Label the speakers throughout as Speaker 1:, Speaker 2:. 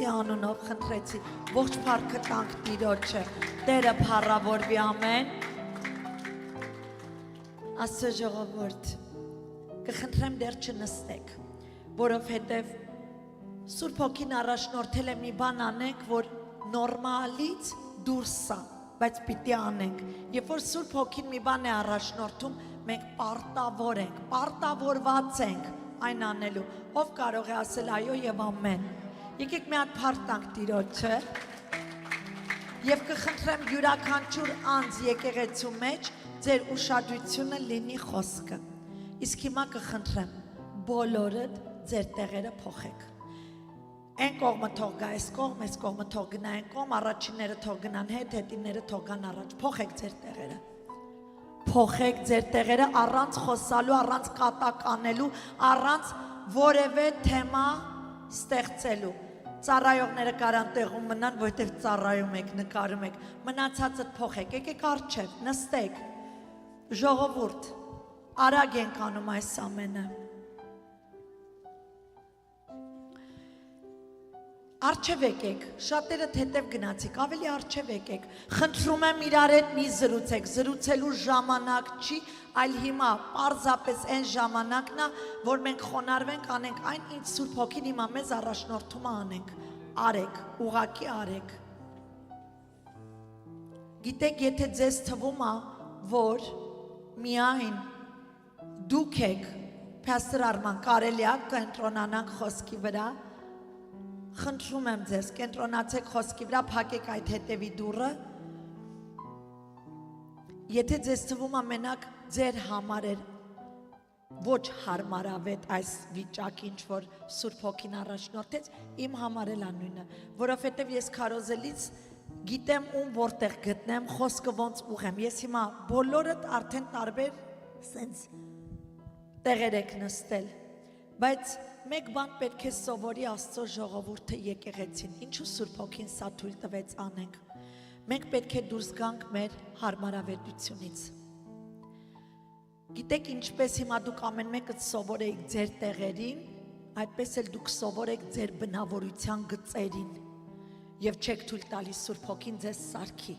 Speaker 1: Անունով խնդրեցի, ողջ փառքը տանք Տիրոջը, Տերը փառավորվի, ամեն։ Աստծո ժողովուրդ, կխնդրեմ դեռ չնստեք, որովհետև Սուրբ Հոգին առաջնորդել է մի բան անենք, որ նորմալից դուրս է, բայց պիտի անենք։ Երբ որ Սուրբ Հոգին մի բան է առաջնորդում, մենք պարտավոր ենք, պարտավորված ենք այն անելու։ Ով կարող է ասել այո եւ ամեն։ Եկեք մի հատ փառք տանք Տիրոջը եւ կխնդրեմ յուրաքանչյուր անձ եկեղեցու մեջ ձեր ուշադրությունը լինի խոսքը։ Իսկ հիմա կխնդրեմ բոլորդ ձեր տեղերը փոխեք։ Այն կողմը թող գա, այս կողմը թող գնա, այն կողմ, առաջինները թող գնան հետ, հետինները թող գան առաջ։ Փոխեք ձեր տեղերը։ Փոխեք ձեր տեղերը առանց խոսալու, առանց կատակ անելու, առանց որևէ թեմա ստեղծելու։ Ծառայողները կարան տեղում մնան, որտեղ ծառայում եք, նկարում եք, մնացածը փոխեք, եկեք առջև, նստեք, ժողովուրդ, արագ ենք անում այս ամենը։ Առջև եկեք, շատերը հետև գնացիք, ավելի առջև եկեք, խնդրում եմ իրար հետ մի զրուցեք, զրուցելու ժամանակ չի, այլ հիմա պարզապես այն ժամանակն է, որ մենք խոնարհվենք, անենք այն, ինչ Սուրբ Հոգին հիմա մեզ առաջնորդում անենք, արեք, ուղղակի արեք։ Գիտեք, եթե ձեզ թվում է, որ միայն դուք եք, Փաստոր Արման, կարելի է կենտրոնանանք խոսքի վրա, խնդրում եմ ձեզ, կենտրոնացեք խոսքի վրա, փակեք այդ հետևի դուռը։ Եթե ձեզ թվում է մենակ ձեր համար էր ոչ հարմարավետ այս վիճակը, ինչ որ Սուրբ Հոգին առաջնորդեց, իմ համար էլ նույնը, որովհետև ես քարոզելից գիտեմ ում որտեղ գտնեմ, խոսքը ոնց ուղեմ։ Ես հիմա բոլորդ արդեն տարբեր սենց տեղեր եք նստել, բայց մեկ բան պետք է սովորի Աստծո ժողովուրդը եկեղեցին, ինչու Սուրբ Հոգին սա թույլ տվեց անենք։ Մենք պետք է դուրս գանք մեր հարմարավետությունից։ Գիտեք ինչպես հիմա դուք ամեն մեկը սովորեիք ձեր տեղերին, այդպես էլ դուք սովորեք ձեր բնավորության գծերին եւ չեք թույլ տալիս Սուրբ Հոգին ձեզ սարքի։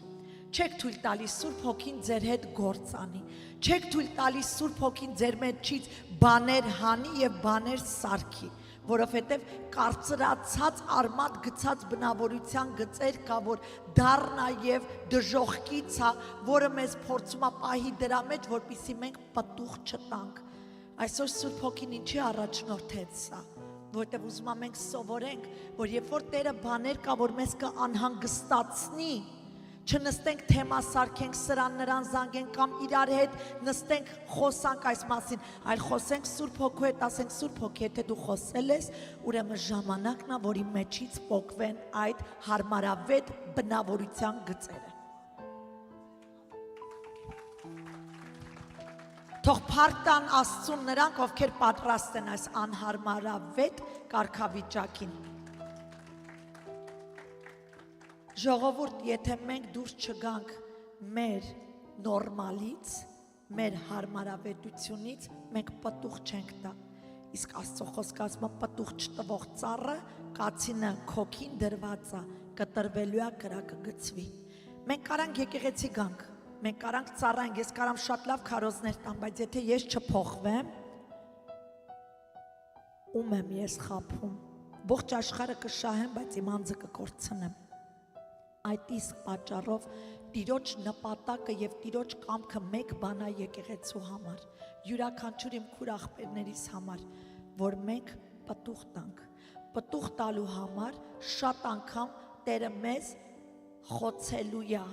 Speaker 1: Չեք թույլ տալիս Սուրբ Հոգին ձեր հետ գործ անի։ Չեք թույլ տալիս Սուրբ Հոգին ձեր մեջից բաներ հանի եւ բաներ սարքի, որովհետեւ կարծրացած արմատ գցած բնավորության գծեր կա, որ դառնա եւ դժողքից է, որը մեզ փորձում է պահի դրա մեջ, որպեսզի մենք պտուղ չտանք։ Այսօր Սուրբ Հոգին ինչի առաջնորդեց սա, որովհետեւ ուզում եմ մենք սովորենք, որ երբ որ Տերը բաներ կա, որ մեզ կանհանգստացնի, չնստենք թեմա սարքենք, սրան նրան զանգենք կամ իրար հետ նստենք խոսանք այս մասին, այլ խոսենք Սուրբ Հոգու հետ, ասենք Սուրբ Հոգի, եթե դու խոսել ես, ուրեմն ժամանակն է, որի մեջից պոկվեն այդ հարմարավետ բնավորության գծերը։ Թող փառք տան Աստծուն նրանք, ովքեր պատրաստ են այս անհարմարավետ կարգավիճակին։ Ժողովուրդ, եթե մենք դուրս չգանք մեր նորմալից, մեր հարմարավետությունից, մենք պտուղ չենք տա։ Իսկ Աստծո խոսքը ասում է պտուղ չտվող ծառը կացինը քոքին դրված է, կտրվելու է, կրակը գցվի։ Մենք կարանք եկեղեցի գանք, մենք կարանք ծառայենք, ես կարամ շատ լավ քարոզներ տամ, բայց եթե ես չփոխվեմ, ում եմ ես խաբում։ Ողջ աշխարհը կշահեմ, բայց իմ անձը կկորցնեմ։ Այդ իսկ պատճառով Տիրոջ նպատակը եւ Տիրոջ կամքը մեկ բան է եկեղեցու համար, յուրաքանչյուր իմ քուր աղբերներիս համար, որ մենք պտուղ տանք։ Պտուղ տալու համար շատ անգամ Տերը մեզ խոցելու է,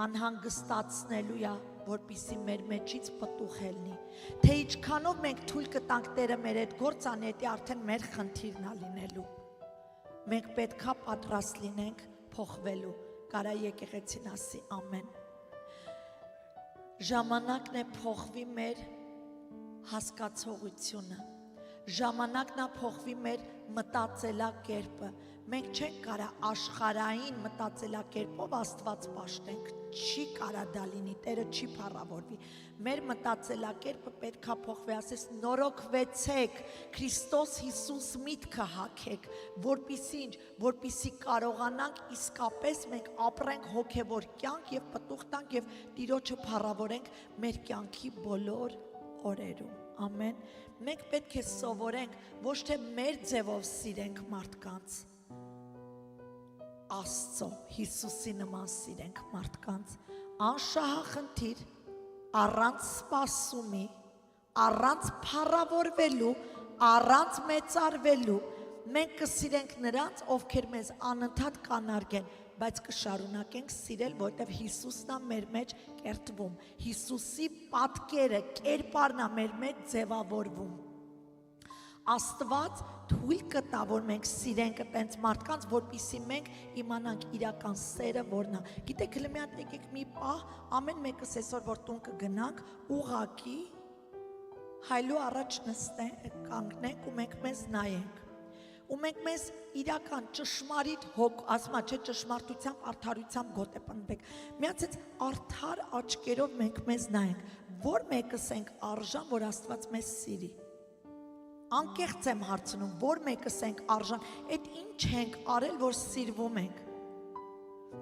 Speaker 1: անհանգստացնելու է, որպեսզի մեր մեջից պտուղ ելնի։ Թե ինչքանով մենք թույլ կտանք Տերը մեր հետ գործ անի, դա արդեն մեր խնդիրն է լինելու։ Մենք պետքա պատրաստ լինենք փոխվելու։ Կարա եկեղեցին ասի ամեն։ Ժամանակն է փոխվի մեր հասկացողությունը, ժամանակն է փոխվի մեր մտածելակերպը, Մենք չենք կարա աշխարհային մտածելակերպով Աստված պաշտենք, չի կարա դա լինի, Տերը չի փառավորվի։ Մեր մտածելակերպը պետքա փոխվի, ասես նորոգվեցեք, Քրիստոս Հիսուս միտքը հագեք, որպիսի ինչ, որպիսի կարողանանք իսկապես մենք ապրենք հոգևոր կյանք եւ պտուղ տանք եւ Տիրոջը փառավորենք մեր կյանքի բոլոր օրերում։ Ամեն։ Մենք պետք է սովորենք ոչ թե մեր ձևով սիրենք մարդկանց, Աստծո, Հիսուսի նման սիրենք մարդկանց, անշահախնդիր, առանց սպասումի, առանց փառավորվելու, առանց մեծարվելու, մենք կսիրենք նրանց, ովքեր մեզ անընդհատ կանարգեն, բայց կշարունակենք սիրել, որտեղ Հիսուսն է մեր մեջ կերտվում, Հիսուսի պատկերը, կերպարն է մեր մեջ ձևավորվում։ Աստված թույլ կտա, որ մենք սիրենք այդպես մարդկանց, որպեսզի մենք իմանանք իրական սերը որն է։ Գիտեք, հենց մի հատ եկեք մի պահ, ամեն մեկս այսօր որ տուն կգնանք, ուղակի հայլու առաջ կանգնենք ու մենք մեզ նայենք։ Ու մենք մեզ իրական ճշմարիտ ասում չէ ճշմարտությամբ, արդարությամբ գոտեպնվենք։ Միացած արդար աչքերով մենք մեզ նայենք, որ մեկս ենք արժան, որ Աստված մեզ սիրի։ Անկեղծ եմ հարցնում, որ մեկս ենք արժան, այդ ինչ ենք արել, որ սիրվում ենք։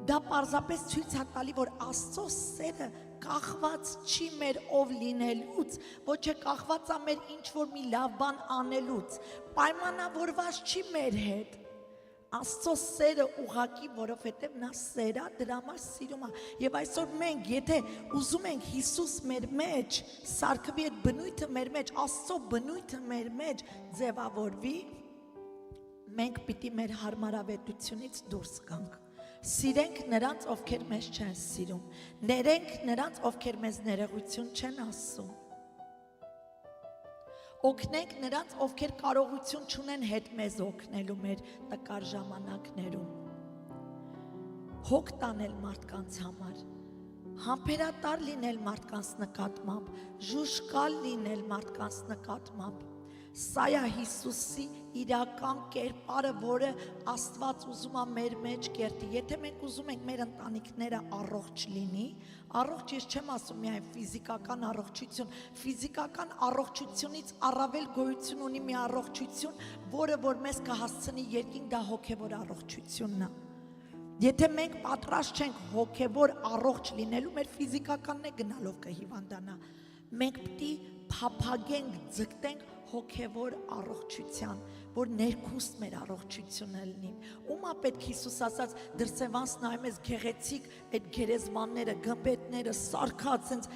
Speaker 1: Դա պարզապես ցույց է տալի, որ Աստծո սերը կախված չի մեր ով լինելուց, ոչ է կախված է մեր ինչ-որ մի լավ բան անելուց, պայմանավորված չի մեր հետ։ Աստծո սերը ուղղակի, որովհետև նա սեր է, դրա համար սիրում է։ Եվ այսօր մենք, եթե ուզում ենք Հիսուս մեր մեջ, սարքվի այդ բնույթը մեր մեջ, Աստծո բնույթը մեր մեջ ձևավորվի, մենք պիտի մեր հարմարավետությունից դուրս գանք։ Սիրենք նրանց, ովքեր մեզ չեն սիրում, ներենք նրանց, ովքեր մեզ ներողություն չեն ասում։ Օգնենք նրանց, ովքեր կարողություն չունեն հետ մեզ օգնելու մեր տկար ժամանակներում։ Հոգ տանել մարդկանց համար, համբերատար լինել մարդկանց նկատմամբ, ժուժկալ լինել մարդկանց նկատմամբ։ Սա է Հիսուսի իրական կերպարը, որը Աստված ուզում է մեր մեջ կերտի։ Եթե մենք ուզում ենք մեր ընտանիքները առողջ լինի, առողջ ես չեմ ասում միայն ֆիզիկական առողջություն, ֆիզիկական առողջությունից առավել գոյություն ունի մի առողջություն, որը որ մեզ կհասցնի երկինք, դա հոգևոր առողջությունն է։ Եթե մենք պատրաստ չենք հոգևոր առողջ լինելու, մեր ֆիզիկականն է գնալով կհիվանդանա։ Մենք պիտի փափագենք, ձգտենք հոգևոր առողջության, որ ներքուստ մեր առողջությունը լինի։ Ումա պետք Հիսուս ասաց դրսևանց նայում ես գեղեցիկ այդ գերեզմանները, գմբեթները, սարքած sense,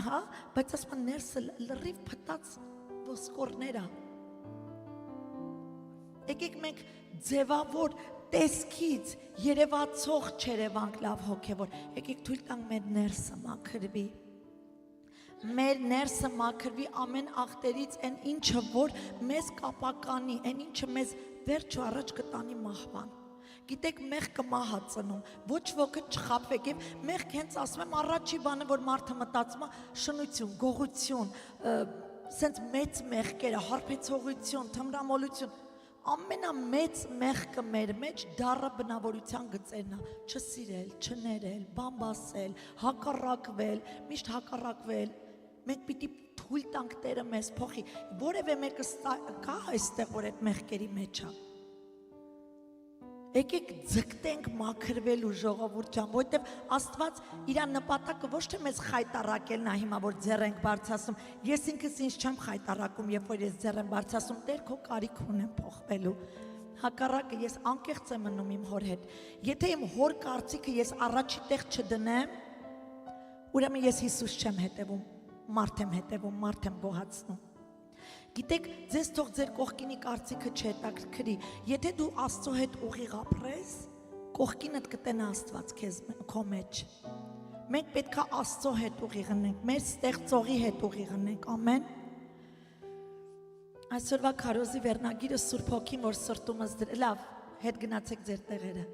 Speaker 1: հա, բայց ասում են ներսը լրիվ փտած ոսկորներ է։ Եկեք մենք ձևավոր տեսքից երևացող չերևանք լավ հոգևոր, եկեք թույլ տանք մեր ներսը մաքրվի։ Մեր ներսը մաքրվի ամեն աղտերից այն ինչը որ մեզ կապականի, այն ինչը մեզ վերջ ու առաջ կտանի մահվան։ Գիտեք, մեղքը մահ է ծնում, ոչ ոքը չխաբվեք, եւ մեղք հենց ասում եմ առաջի բանը, որ մարդը մտածում է շնություն, գողություն, սենց մեծ մեղքերը, հարբեցողություն, թմրամոլություն, ամենամեծ մեղքը մեր մեջ դառը բնավորության գծերն է, չսիրել, չներել, բամբասել, հակառակվել, միշտ հակառակվել։ Մենք պիտի թույլ տանք Տերը մեզ փոխի, որևէ մեկը կա այստեղ, որ այդ մեղքերի մեջ է։ Եկեք ձգտենք մաքրվելու ժողովուրդ ջան, որովհետև Աստված իր նպատակը ոչ թե մեզ խայտարակելն է հիմա, որ ձեռ ենք բարձրացնում։ Ես ինքս ինձ չեմ խայտարակում, երբ որ ես ձեռ եմ բարձրացնում, Տեր քո կարիք ունեմ փոխվելու։ Հակառակը ես անկեղծ եմ մնում իմ հոր հետ։ Եթե իմ հոր կարծիքը ես առաջի տեղ չդնեմ, ուրեմն ես Հիսուս չեմ հետևում, մարդ եմ հետևում, մարդ եմ գոհացնում։ Գիտեք, ձեզ թող ձեր կողքինի կարծիքը չհետաքրքրի, եթե դու Աստծո հետ ուղիղ ապրես, կողքինդ կտենա Աստված քեզ քո մեջ։ Մենք պետք է Աստծո հետ ուղիղ ընենք, մեր ստեղծողի հետ ուղիղ ընենք, ամեն։ Այսօրվա քարոզի վերնագիրը Սուրբ Հոգին, որ սրտումս լավ, հետ գնացեք ձեր տեղերը։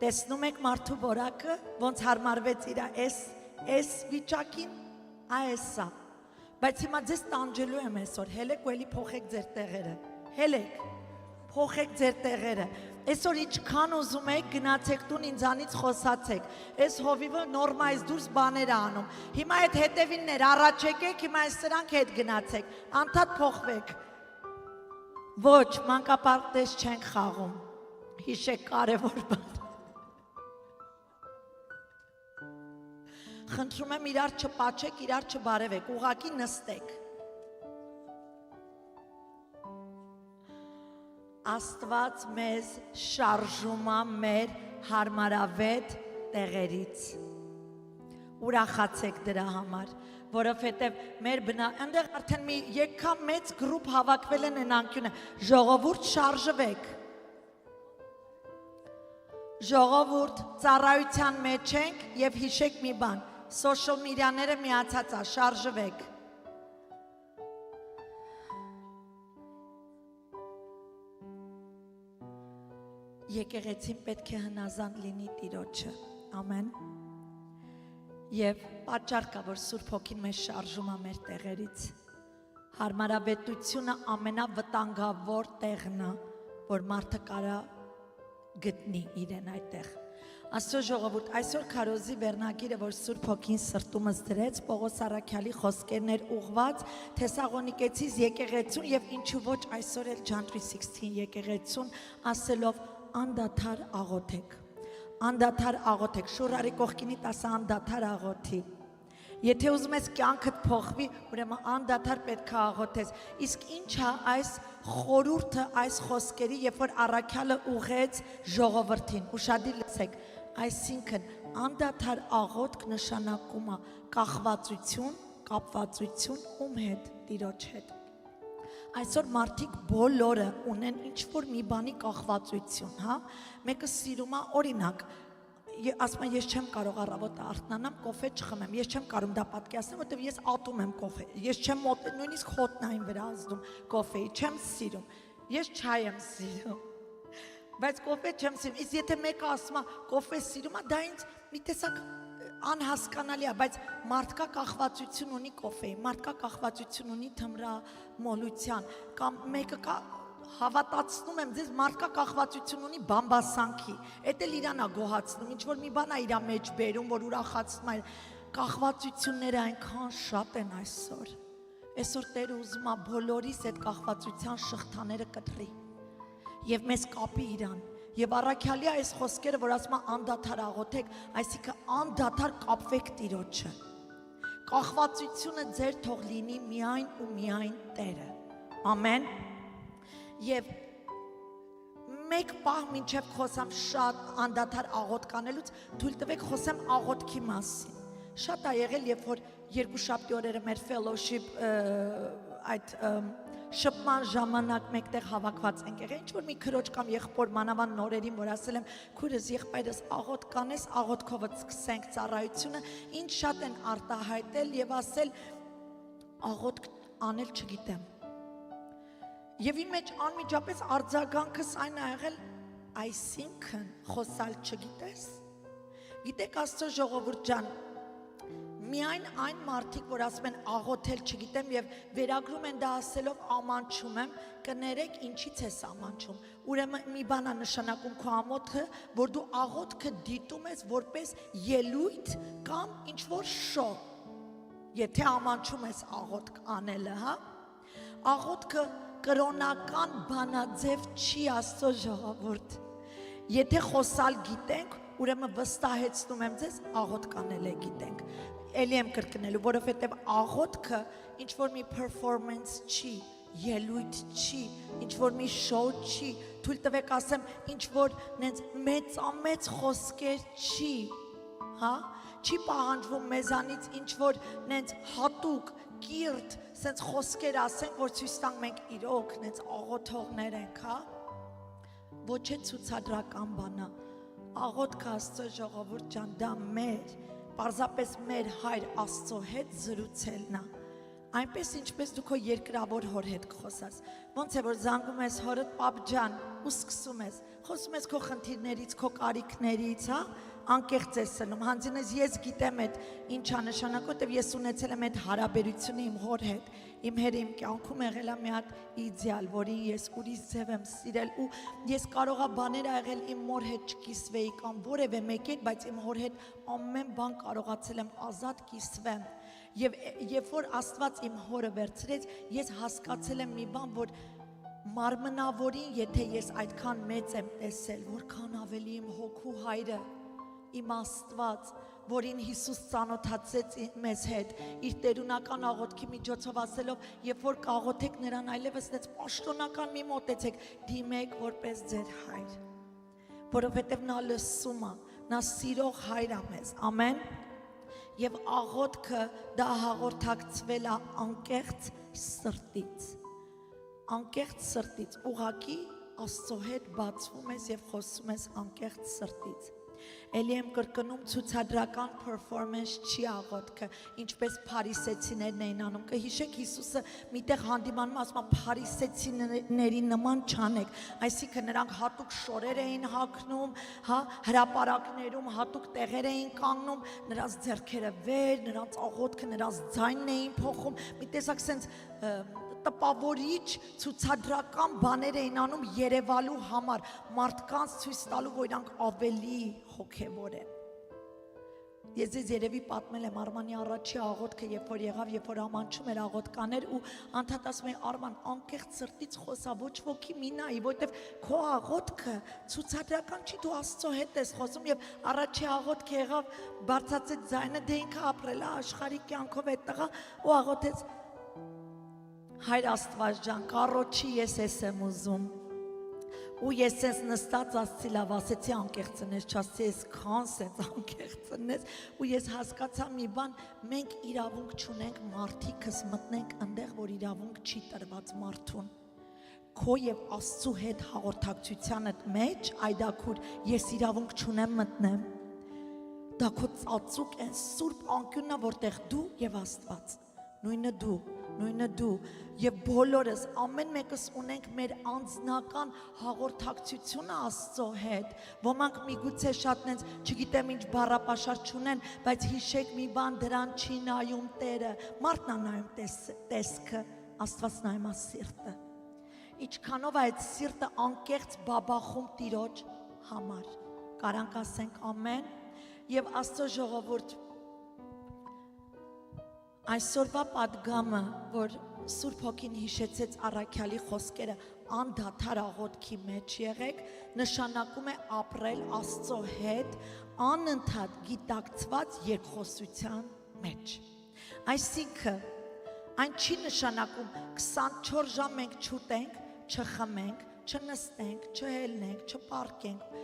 Speaker 1: Տեսնում եք մարդու որակը, ոնց հարմարվեց իր այս վիճակին, այսա։ Բայց հիմա ձեզ տանջելու եմ այսօր, հելեք ու էլի փոխեք ձեր տեղերը, հելեք, փոխեք ձեր տեղերը։ Այսօր ինչքան ուզում եք գնացեք տուն ինձանից խոսացեք։ Այս հովիվը նորմայից դուրս բաներ է անում։ Հիմա այդ հետևիններ առաջ եկեք, հիմա այս սրանք հետ գնացեք։ Անդադ փոխվեք։ Ոչ, մանկապարտեզ չենք խաղում։ Հիշեք կարևոր բան։ Խնդրում եմ իրար չպաչեք, իրար չբարևեք, ուղղակի նստեք։ Աստված մեզ շարժում է մեր հարմարավետ տեղերից։ Ուրախացեք դրա համար, որովհետև մեր այնտեղ արդեն մի եկամ մեծ գրուպ հավաքվել են այն անկյունը, ժողովուրդ շարժվեք։ Ժողովուրդ ծառայության մեջ ենք եւ հիշեք մի բան, սոշիալ մեդիաները միացած է, շարժվեք։ Եկեղեցին պետք է հնազանդ լինի Տիրոջը, ամեն։ Եվ պատճառ կա, որ Սուրբ Հոգին մեզ շարժում է մեր տեղերից։ Հարմարավետությունը ամենավտանգավոր տեղն է, որ մարդը կարա գտնի իրեն այդտեղ։ Աստծո ժողովուրդ, այսօր քարոզի վերնագիրը, որ Սուրբ Հոգին սրտումս դրեց, Պողոս առաքյալի խոսքերն էր ուղված Թեսաղոնիկեցիս եկեղեցուն եւ ինչու ոչ այսօր էլ John 3:16 եկեղեցուն ասելով անդադար աղոթեք, անդադար աղոթեք, շուրարի կողքինի տասը անդադար աղոթի, եթե ուզում ես կյանքդ փոխվի, ուրեմն անդադար պետք է աղոթես, իսկ ինչ է այս խորհուրդը, այս խոսքերի, երբ որ առաքյալը ուղեց ժողովրդին, ուշադիր լսեք, այսինքն անդադար աղոթք նշանակում է կախվածություն, կապվածություն ում հետ, Տիրոջ հետ։ Այսօր մարդիկ բոլորը ունեն ինչ-որ մի բանի կախվածություն, հա, մեկը սիրում է օրինակ, ասում եմ ես չեմ կարող առավոտը արթնանամ, կոֆե չխմեմ, ես չեմ կարող դա պատկերացնել, որովհետև ես ատում եմ կոֆե, ես չեմ նույնիսկ հոտնային վրա ազդում կոֆեի, չեմ սիրում, ես չայ եմ սիրում, բայց կոֆե չեմ սիրում, իսկ եթե մեկը ասում է կոֆե սիրում է, դա ինձ մի տեսակ անհասկանալի է, բայց մարդկա կախվածություն ունի կոֆեի, մարդկա կախվածություն ունի թմրամոլության, կամ մեկը կա հավատացնում եմ ձեզ, մարդկա կախվածություն ունի բամբասանքի, էդ էլ իրանա գոհացնում, ինչ-որ մի բան է իրա մեջ բերում, որ ուրախացնում է, կախվածությունները այնքան շատ են այսօր, այսօր Տերը ուզում է բոլորիս այդ կախվածության շղթաները կտրի, և մեզ կապի իրան, Եվ առաքյալի այս խոսքերը, որ ասում է անդադար աղոթեք, այսինքն անդադար կապվեք Տիրոջը։ Կախվածությունը ձեր թող լինի միայն ու միայն Տերը։ Ամեն։ Եվ մեկ պահ մինչև խոսամ շատ անդադար աղոթք անելուց, թույլ տվեք խոսեմ աղոթքի մասին։ Շատ է եղել, երբ որ երկուշաբթի օրերը մեր fellowship այդ շփման ժամանակ մեկտեղ հավաքված ենք եղել, ինչ-որ մի քրոջ կամ եղբոր մանավանդ նորերին, որ ասել եմ, քույրս, եղբայրս աղոթք կանես, աղոթքով սկսենք ծառայությունը, ինչ շատ են արտահայտել եւ ասել աղոթք անել չգիտեմ։ Եվ իմ մեջ անմիջապես արձագանքս այն ա եղել, այսինքն խոսալ չգիտես։ Գիտեք Աստծո ժողովուրդ ջան, միայն այն մարդիկ, որ ասում են աղոթել չգիտեմ եւ վերագրում են դա ասելով ամանչում եմ, կներեք ինչից ես ամանչում։ Ուրեմն մի բան է նշանակում քո ամոթը, որ դու աղոթքը դիտում ես որպես ելույթ կամ ինչ որ շո։ Եթե ամանչում ես աղոթք անելը, հա? Աղոթքը կրոնական բանաձև չի Աստծո ժողովուրդ։ Եթե խոսալ գիտենք, ուրեմն վստահեցնում եմ ձեզ աղոթք անել է գիտենք։ Էլի եմ կրկնելու, որովհետև աղոթքը ինչ-որ մի performance չի, ելույթ չի, ինչ-որ մի շոու չի, թույլ տվեք ասեմ, ինչ-որ մեծամեծ խոսքեր չի, հա? Չի պահանջվում մեզանից ինչ-որ հատուկ, կիրթ, սենց խոսքեր ասենք, որ ցույց տանք մենք իրոք, աղոթողներ ենք, հա? Ոչ է ցուցադրական բանա, աղոթքը Աստծո ժողովուրդ ջան, դա մեր պարզապես մեր հայր Աստծո հետ զրուցելն է, այնպես ինչպես դու քո երկրավոր հոր հետ կխոսաս, ոնց է որ զանգում ես հորդ պապ ջան ու սկսում ես, խոսում ես քո խնդիրներից, քո կարիքներից, հա, անկեղծ ես սնում, հանձին ես գիտեմ այդ ինչա նշանակում, որտեվ ես ունեցել եմ այդ հարաբերությունը իմ հոր հետ, իմ հերը իմ կյանքում եղել է մի հատ իդեալ, որին ես ուրիշ ձև եմ սիրել ու ես կարողա բաներ եղել իմ մոր հետ չկիսվեի կամ որևէ մեկին, բայց իմ հոր հետ ամեն բան կարողացել եմ ազատ կիսվեմ։ Եվ երբ որ Աստված իմ հորը վերցրեց, ես հասկացել եմ մի բան, որ մարմնավորին, եթե ես այդքան մեծ եմ տեսել, որքան ավելի իմ հոգու հայրը, իմ Աստված, որին Հիսուս ծանոթացեց մեզ հետ, իր տերունական աղոթքի միջոցով ասելով, երբ որ կաղոթեք նրան այլևս դες պաշտոնական մի մոտեցեք, դիմեք որպես ձեր հայր, որովհետև նա լսում է, նա սիրող հայր է մեզ, ամեն, եւ աղոթքը դա հաղորդակցվել է անկեղծ սրտից, ուղղակի Աստծո հետ բացվում ես եւ խոսում ես անկեղծ սրտից։ Էլի եմ կրկնում ցուցադրական performance չի աղոթքը, ինչպես փարիսեցիներն էին անում։ Կհիշեք Հիսուսը միտեղ հանդիմանում ասում է փարիսեցիների նման չանեք, այսինքն նրանք հատուկ շորեր էին հագնում, հա, հրապարակներում հատուկ տեղեր էին կանգնում, նրանց ձեռքերը վեր, նրանց աղոթքը, նրանց ձայնն էին փոխում, մի տեսակ sense տպավորիչ ցուցադրական բաներ էին անում երևալու համար, մարդկանց ցույց տալու, որ իրանք ավելի հոգևոր են։ Ես ձեզ երևի պատմել եմ Արմանի առաջի աղոթքը, երբ որ եղավ, երբ որ ամանչում էր աղոթկաներ ու անդադ ասում էի Արման, անկեղծ սրտից խոսա, ոչ ոքի մի նայի, որովհետև քո աղոթքը ցուցադրական չի, դու Աստծո հետ ես խոսում եւ առաջի աղոթքը եղավ, բարձացեց ձայնը, դե ինքը ապրել է աշխարհի կյանքով այդ տղա ու աղոթեց Հայր Աստված ջան, կարոչի ես եմ ուզում ու ես ես նստած ասցի լավ, ասեցի անկեղծնես, չասցի ես քանսեց անկեղծնես ու ես հասկացա մի բան, մենք իրավունք չունենք մարդիկս մտնենք այնտեղ, որ իրավունք չի տրված մարդուն քո եւ Աստծո հետ հաղորդակցությանդ մեջ, այդաքուր ես իրավունք չունեմ մտնեմ դա քո ծածուկ են սուրբ անկյունն է, որտեղ դու եւ Աստված նույնը դու եւ բոլորս ամեն մեկս ունենք մեր անձնական հաղորդակցությունը Աստծո հետ ոմանք միգուցե շատ նենց չգիտեմ ինչ բառապաշար չունեն բայց հիշեք մի բան դրան չի նայում Տերը մարդն է նայում տեսքը Աստված նայում է սիրտը ինչքանով այդ սիրտը անկեղծ բաբախում Տիրոջ համար կարանք ասենք ամեն եւ Աստծո ժողովուրդ Այսօրվա պատգամը, որ Սուրբ Հոգին հիշեցեց առաքյալի խոսքերը անդադար աղոթքի մեջ եղեք, նշանակում է ապրել Աստծո հետ անընդհատ գիտակցված երկխոսության մեջ։ Այսինքն, այն չի նշանակում 24 ժամ մենք չուտենք, չխմենք, չնստենք, չհելնենք, չպարկենք,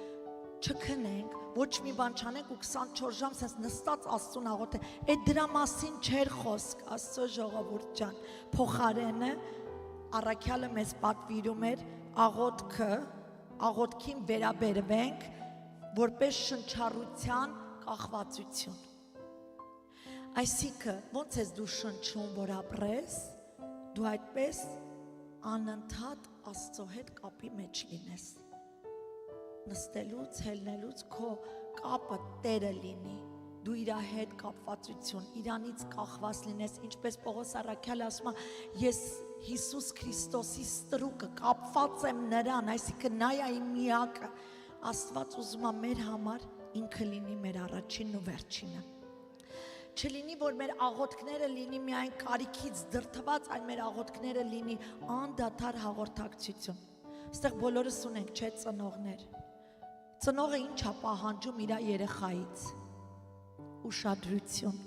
Speaker 1: չքնենք, ոչ մի բան չանենք ու 24 ժամ սենց նստած Աստծուն աղոթենք, այդ դրա մասին չէր խոսք, Աստծո ժողովուրդ ջան, փոխարենը առաքյալը մեզ պատվիրում էր աղոթքին վերաբերվենք, որպես շնչառության կախվածություն։ Այսինքն, ոնց ես դու շնչում, որ ապրես, դու այդպես անընդհատ Աստծո հետ կապի մեջ լինես։ Նստելուց, հելնելուց քո կապը Տերը լինի, դու իր հետ կապվածություն, իրանից կախված լինես, ինչպես Պողոս առաքյալը ասում է, ես Հիսուս Քրիստոսի ստրուկը կապված եմ նրան, այսինքն նա է իմ միակը, Աստված ուզում է մեր համար ինքը լինի մեր առաջինն ու վերջինը։ Չլինի, որ մեր աղոթքները լինի միայն կարիքից դրդված, այլ մեր աղոթքները լինի անդադար հաղորդակցություն։ Այստեղ բոլորս ունենք, չէ՞ ծնողներ։ Ծնողը ինչ է պահանջում իր երեխայից։ Ուշադրություն։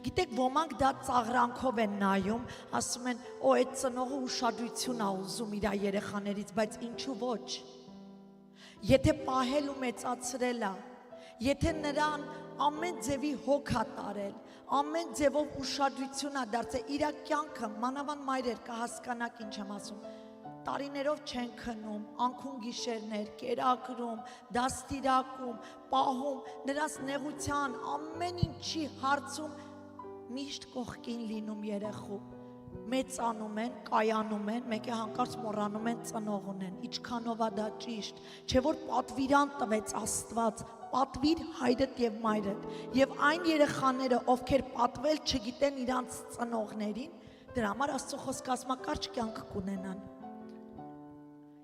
Speaker 1: Գիտեք, ոմանք դա ծաղրանքով են նայում, ասում են, այդ ծնողը ուշադրություն է ուզում իր երեխաներից, բայց ինչու ոչ։ Եթե պահել ու մեծացրել է, եթե նրան ամեն ձևի հոգ է տարել, ամեն ձևով ուշադրություն է դարձել, իր կյանքը, մանավանդ մայրեր կհասկանաք ինչ եմ ասում, տարիներով չեն քնում, անքուն գիշերներ, կերակրում, դաստիարակում, պահում, նրանց նեղության, ամեն ինչի հարցում միշտ կողքին լինում երեխու, մեծանում են, կայանում են, մեկ է հանկարծ մոռանում են ծնող ունեն, ինչքանով է դա ճիշտ, չէ որ պատվիրան տվեց Աստված, պատվիր հայրդ եւ մայրդ, եւ այն երեխաները, ովքեր պատվել չգիտեն իրանց ծնողներին, Դրա համար Աստծո խոսքը ասում է կարճ կյանք կունենան։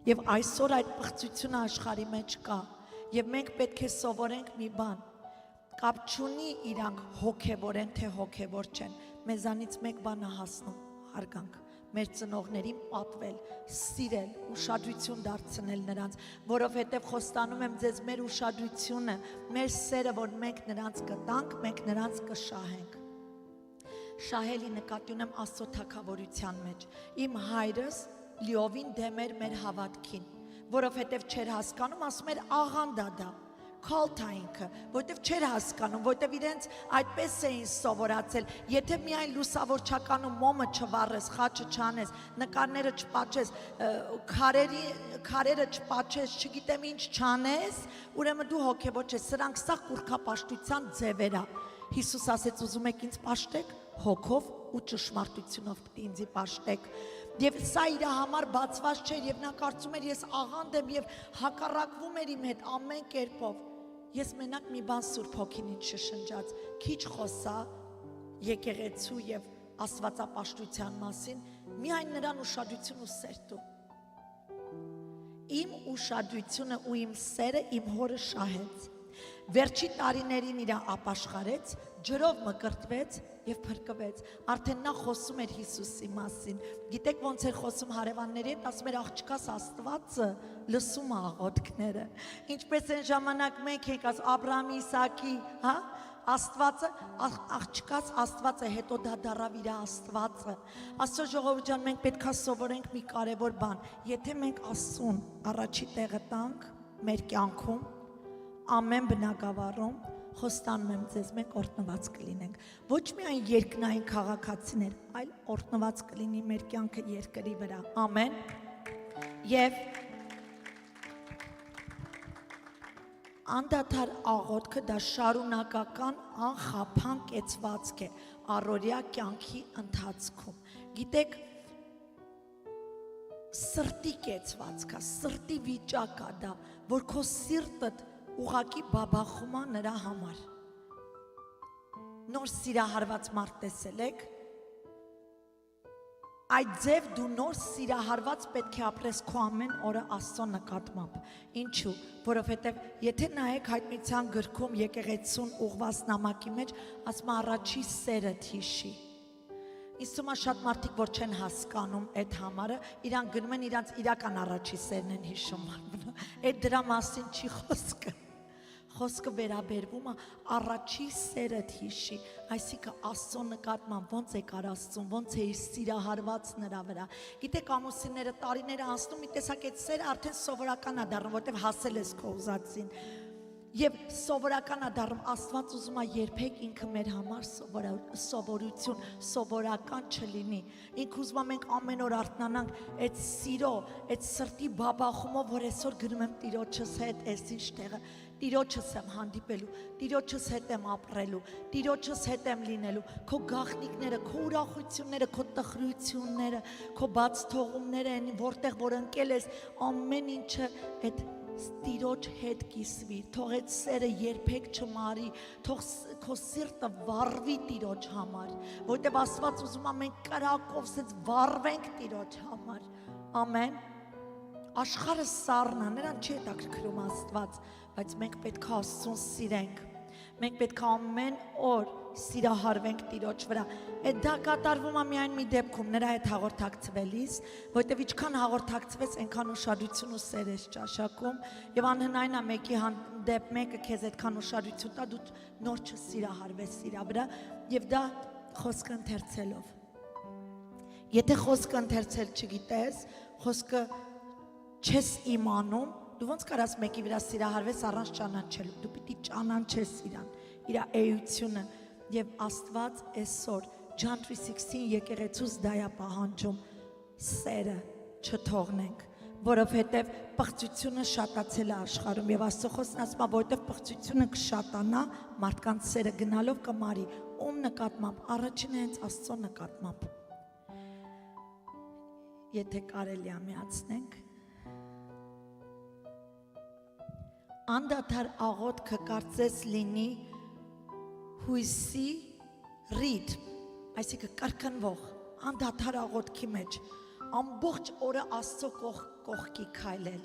Speaker 1: Եվ այսօր այդ պղծությունը աշխարհի մեջ կա, եւ մենք պետք է սովորենք մի բան. կապ չունի իրանք հոգևոր են, թե հոգևոր չեն, մեզանից մեկ բան է հասնում, հարգանք, մեր ծնողներին պատվել, սիրել, ուշադրություն դարձնել նրանց, որովհետև խոստանում եմ ձեզ մեր ուշադրությունը, մեր սերը, որ մենք նրանց կտանք, մենք նրանց կշահենք։ Շահելի նկատի ունեմ Աստծո թագավորության մեջ։ Իմ հայրս լիովին դեմ էր մեր հավատքին, որովհետև չէր հասկանում, ասում էր աղանդա դա, քալթա ինքը, որովհետև չէր հասկանում, որովհետև իրենց այդպես էին սովորացել, եթե միայն լուսավորչականում մոմը չվառես, խաչը չանես, նկարները չպաչես, քարերը չպաչես, չգիտեմ ինչ չանես, ուրեմն դու հոգևոր չես, սրանք սա կուրքապաշտության ձևեր է։ Հիսուս ասեց ուզում եք ինձ պաշտեք, հոգով ու ճշմարտությունով պիտի ինձի պաշտեք։ Եվ սա իր համար բացված չէր եւ նա կարծում էր ես աղանդ եմ եւ հակառակվում էր իմ հետ ամեն կերպով։ Ես մենակ մի բան Սուրբ Հոգին ինձ շշնջաց, քիչ խոսա եկեղեցու եւ աստվածապաշտության մասին, միայն նրան ուշադրություն ու սեր տու։ Իմ ուշադրությունը ու իմ սերը իմ հորը շահեց։ Վերջի տարիներին իր ապաշխարեց, ջրով մկրտվեց եւ փրկվեց։ Արդեն նա խոսում էր Հիսուսի մասին։ Գիտեք ոնց էր խոսում հարևանների հետ, ասում էր աղջկաս Աստվածը լսում է աղոթքները։ Ինչպես այն ժամանակ մենք ենք ասում Աբրահամի, Իսահակի, հա? Աստվածը, աղջկաս Աստվածը, հետո դա դառավ իր Աստվածը։ Աստծո ժողովուրդ ջան, մենք պետքա սովորենք մի կարևոր բան։ Եթե մենք Աստծուն առաջի տեղը տանք մեր կյանքում, ամեն բնակավարում, խոստանում եմ ձեզ, մենք օրհնված կլինենք։ Ոչ միայն երկնային քաղաքացիներ, այլ օրհնված կլինի մեր կյանքը երկրի վրա։ Ամեն։ Եվ անդադար աղոթքը դա շարունակական անխափան կեցվածք է առօրյա կյանքի ընթացքում։ Գիտեք, սրտի կեցվածք է, սրտի վիճակ է դա, որ քո սիրտդ ուղակի բաբախում է նրա համար։ Նոր սիրահարված մարդ տեսել եք, այդ ձև դու նոր սիրահարված պետք է ապրես քո ամեն օրը Աստծո նկատմամբ։ Ինչու՞, որովհետև եթե նայեք հայտնության գրքում եկեղեցուն ուղված նամակի մեջ, ասում է առաջի սերը հիշի։ Ինձ թվում է շատ մարդիկ, որ չեն հասկանում այդ համարը, իրանք գնում են իրանց իրական առաջի սերն են հիշում։ Այդ դրա մասին չի խոսքը։ Խոսքը վերաբերվում է առաջի սերդ հիշի, այսինքն Աստծո նկատմամբ ոնց է կար Աստծուն, ոնց է սիրահարված նրա վրա։ Գիտեք ամուսինները տարիները անցնում, մի տեսակ այդ սերը արդեն սովորական է դառնում, որտեղ հասել ես քո ուզածին։ Եվ սովորական է դառնում, Աստված ուզում է երբեք ինքը մեր համար սովորություն, սովորական չլինի։ Ինքը ուզում է մենք ամեն օր արթնանանք այդ սիրո, այդ սրտի բաբախումով, որ այսօր գնում եմ Տիրոջս հետ, այս ինչ տեղը, Տիրոջս եմ հանդիպելու, Տիրոջս հետ եմ ապրելու, Տիրոջս հետ եմ լինելու, քո գաղտնիքները, քո ուրախությունները, քո տխրությունները, քո բաց թողումները, որտեղ որ ընկել ես, ամեն ինչը այդ Տիրոջ հետ կիսվի, թող այդ սերը երբեք չմարի, թող քո սիրտը վառվի Տիրոջ համար, որտեղ Աստված ուզում է մենք կրակով սենց վառվենք Տիրոջ համար, ամեն, աշխարհը սառն է, նրան չի հետաքրքրում Աստված, բայց մենք պետք է Աստծուն սիրենք, մենք պետք է ամեն օր սիրահարվենք Տիրոջ վրա, այդ դա կատարվում է միայն մի դեպքում, նրա հետ հաղորդակցվելիս, որտեղ ինչքան հաղորդակցվես, այնքան ուշադրություն ու սեր ես ճաշակում, եւ անհնայն է մեկի հանդեպ մեկը քեզ այդքան ուշադրություն տա, դու նոր չսիրահարվես իրա վրա, եւ դա խոսքը ընթերցելով։ Եթե խոսքը ընթերցել չգիտես, խոսքը չես իմանում, դու ոնց կարաս մեկի վրա սիրահարվես առանց ճանաչելու, դու պիտի ճանաչես իրան, իր էությունը, եւ Աստված այսօր John 3:16 եկեղեցուց դա է պահանջում, սերը չթողնենք, որովհետեւ պղծությունը շատացել է աշխարհում եւ Աստծո խոսքն ասում է, որովհետեւ պղծությունը կշատանա, մարդկանց սերը գնալով կմարի, ում նկատմամբ, առաջինը հենց Աստծո նկատմամբ։ Եթե կարելի է միացնենք, անդադար աղոթքը կարծես լինի հույսի ռիթմ, այսինքն կրկնվող, անդադար աղոթքի մեջ, ամբողջ օրը Աստծո կողքի քայլել,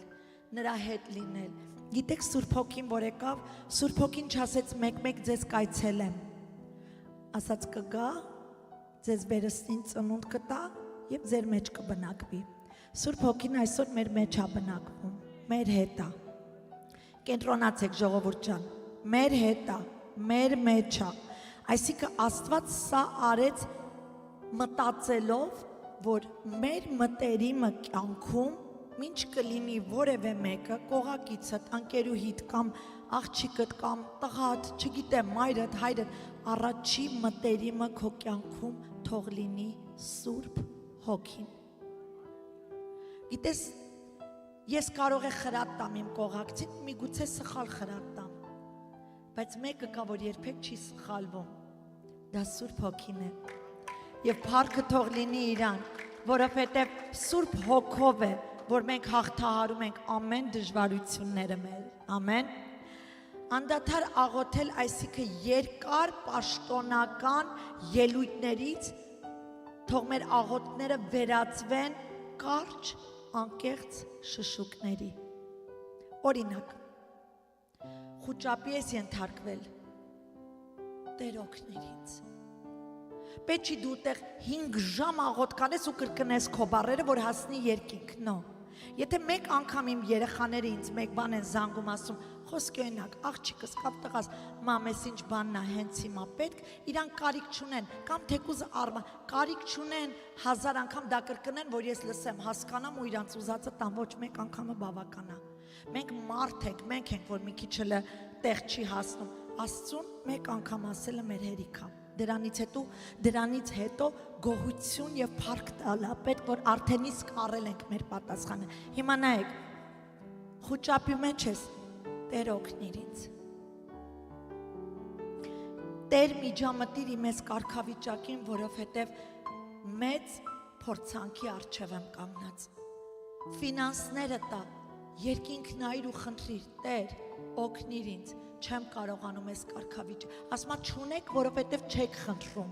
Speaker 1: նրա հետ լինել։ Գիտեք Սուրբ Հոգին որ եկավ, Սուրբ Հոգին չասեց մեկ-մեկ ձեզ կայցելեմ, ասաց կգա, ձեզ վերստին ծնունդ կտա եւ ձեր մեջ կբնակվի։ Սուրբ Հոգին այսօր մեր մեջ է բնակվում, մեր հետ է։ Կենտրոնացեք ժողովուրդ ջան, մեր հետ է, մեր մեջ է։ Այսինքն Աստված սա արեց մտածելով, որ մեր մտերիմը կյանքում ինչ կլինի որևէ մեկը, կողակիցդ, ընկերուհիդ կամ աղջիկդ կամ տղադ, չգիտեմ, մայրդ, հայրդ, առաջի մտերիմը քո կյանքում թող լինի Սուրբ Հոգին։ Գիտես, ես կարող եմ խրատ տամ իմ կողակցին, միգուցե սխալ խրատ տամ, բայց մեկը կա, որ երբեք չի սխալվում, դա Սուրբ Հոգին է։ Եվ փառքը թող լինի իրան, որովհետև Սուրբ Հոգով է, որ մենք հաղթահարում ենք ամեն դժվարությունները մեր, ամեն։ Անդադար աղոթել, այսինքն երկար պաշտոնական ելույթներից թող մեր աղոթքները վերածվեն կարճ, անկեղծ շշուկների։ Օրինակ, խուճապի ես ենթարկվել, Տեր օգնիր պետք չի դու տեղ 5 ժամ աղոթք անես ու կրկնես քո բառերը, որ հասնի երկինք, նո։ Եթե մեկ անգամ իմ երեխաները ինձ մեկ բան են զանգում ասում, խոսքի օրինակ, աղջիկս կապ տղաս, մամես ինչ բանն է հենց հիմա պետք, իրան կարիք չունեն, կամ թեկուզ կարիք չունեն 1000 անգամ դա կրկնեն, որ ես լսեմ, հասկանամ ու իրանց ուզածը տամ, ոչ մեկ անգամը բավական է։ Մենք մարդ ենք, մենք ենք, որ մի քիչ էլ տեղ չի հասնում։ Աստծուն մեկ անգամ ասելը մեր հերիք է։ Դրանից հետո գոհություն եւ փառք տալը պետք որ արդեն իսկ առել ենք մեր պատասխանը։ Հիմա նայեք, խուճապի մեջ ես, Տեր օգնիր ինձ։ Տեր միջամտիր իմ ես կարգավիճակին, որովհետեւ մեծ փորձանքի առջև եմ կանգնած։ Ֆինանսները տա, երկինք նայիր ու խնդրիր, Տեր օգնիր ինձ, չեմ կարողանում ես կարգավիճակ։ Ասма չունեք, որովհետև չեք խնդրում։